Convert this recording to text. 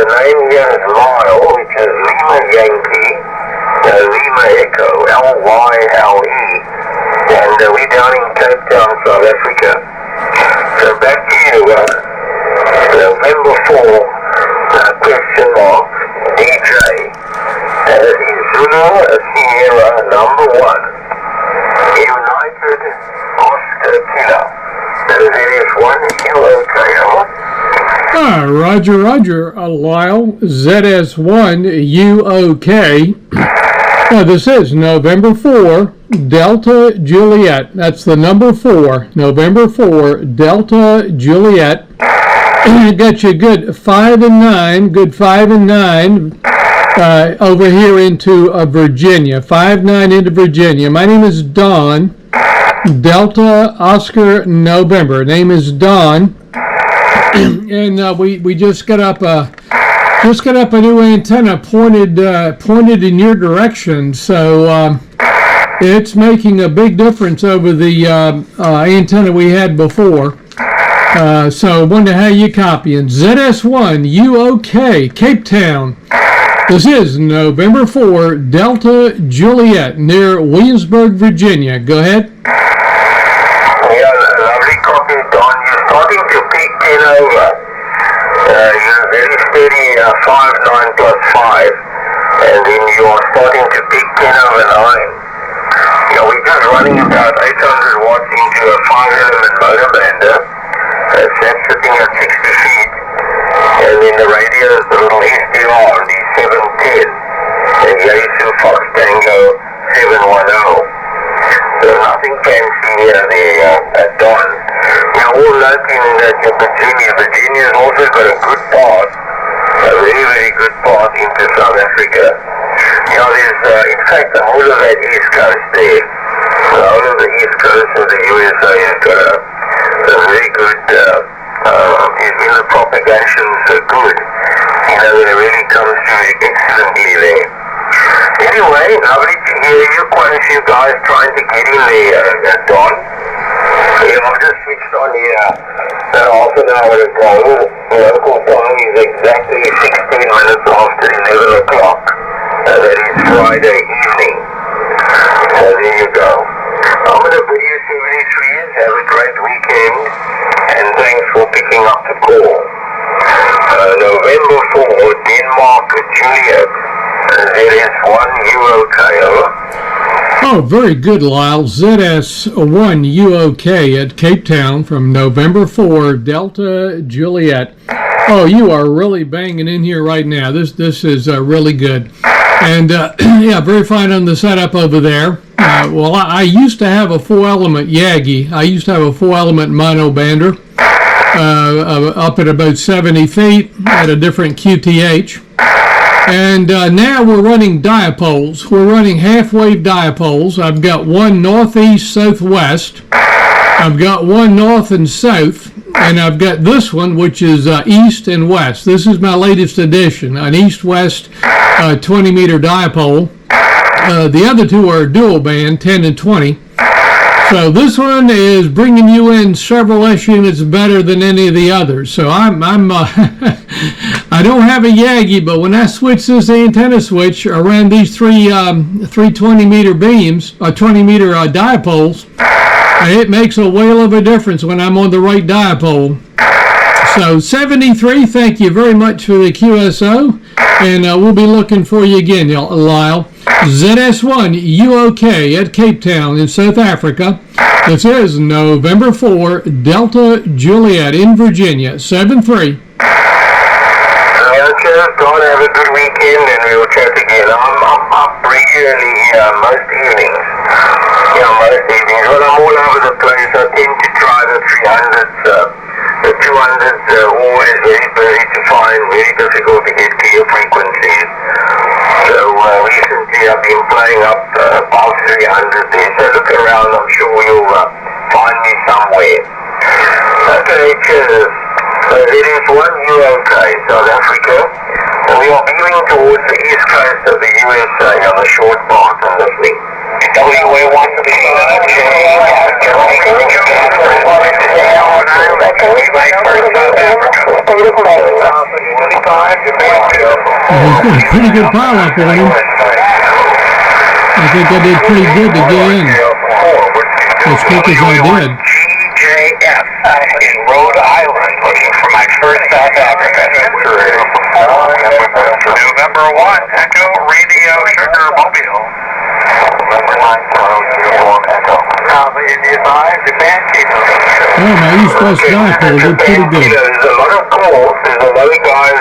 name here is Lyle, which is Lima Yankee, Lima Echo, L-Y-L-E, and we're down in Capetown, South Africa. So back to you, November 4, question mark, DJ, is Zulu Sierra number 1, United Oscar Killer. ZS1UOK. Roger, Roger, Lyle, ZS1UOK. This is November 4, Delta Juliet. That's the number 4, November 4, Delta Juliet. Got you good 5 and 9, good 5 and 9 over here into Virginia, 5-9 into Virginia. My name is Don. Delta Oscar November. Name is Don, and we just got up a new antenna pointed in your direction. So it's making a big difference over the antenna we had before. So I wonder how you copying. ZS1UOK, Cape Town. This is November 4, Delta Juliet, near Williamsburg, Virginia. Go ahead. Starting to peak 10 over. You're very steady, 5-9 plus 5, and then you are starting to peak 10 over 9. We're just running about 800 watts into a 5-element motor bander. That's sitting at 60 feet, and then the radio is the little SDR, the 710, and Yasu Fox Tango 710. So nothing fancy here at Dawn. Now, all noting that Virginia's also got a good path, a very, very good path into South Africa. There's, in fact, the whole of that east coast there, the whole of the east coast of the USA has got a very good, in the propagation, so good. It really comes through excellently there. Anyway, lovely to hear you. Quite a few guys trying to get in there at Dawn. I've just switched on here half an hour ago. The local time is exactly 16 minutes after 11 o'clock. That is Friday evening. So there you go. I'm going to bid you 73s. Have a great weekend. And thanks for picking up the call. November 4, Denmark, Juliet. ZS1UOK. Oh, very good, Lyle. ZS1UOK at Cape Town from November 4, Delta Juliet. Oh, you are really banging in here right now. This is really good. And, yeah, very fine on the setup over there. Well, I used to have a 4-element Yagi. I used to have a 4-element mono bander up at about 70 feet at a different QTH. And now we're running dipoles. We're running half-wave dipoles. I've got one northeast, southwest. I've got one north and south. And I've got this one, which is east and west. This is my latest addition, an east-west 20-meter dipole. The other two are dual band, 10 and 20. So this one is bringing you in several S units better than any of the others. So I don't have a Yagi, but when I switch this antenna switch around these three 20-meter beams, 20-meter dipoles, it makes a whale of a difference when I'm on the right dipole. So 73, thank you very much for the QSO, and we'll be looking for you again, Lyle. ZS1UOK at Cape Town in South Africa. This is November 4, Delta Juliet in Virginia, 7-3. God, have a good weekend, and we will chat again. I'm up regularly most evenings. When I'm all over the place, I tend to try the 300s. The 200s are always very busy to find, very difficult to get clear frequencies. So recently I've been playing up above 300 there. So look around, I'm sure you'll find me somewhere. Okay, cheers. ZS1UOK, South Africa. And we are moving towards the east coast of the USA on a short path and listening. WA1 a pretty good pile up on him. I think I did pretty good to get in. As quick as I did. GJF in Rhode Island, looking for my first South Africa. November 1, Echo Radio Sugar Mobile. November 9, Uniform Echo. India 5, Japan, Cape. Oh, my east-west dipole did pretty good. There's a lot of calls. There's a lot of guys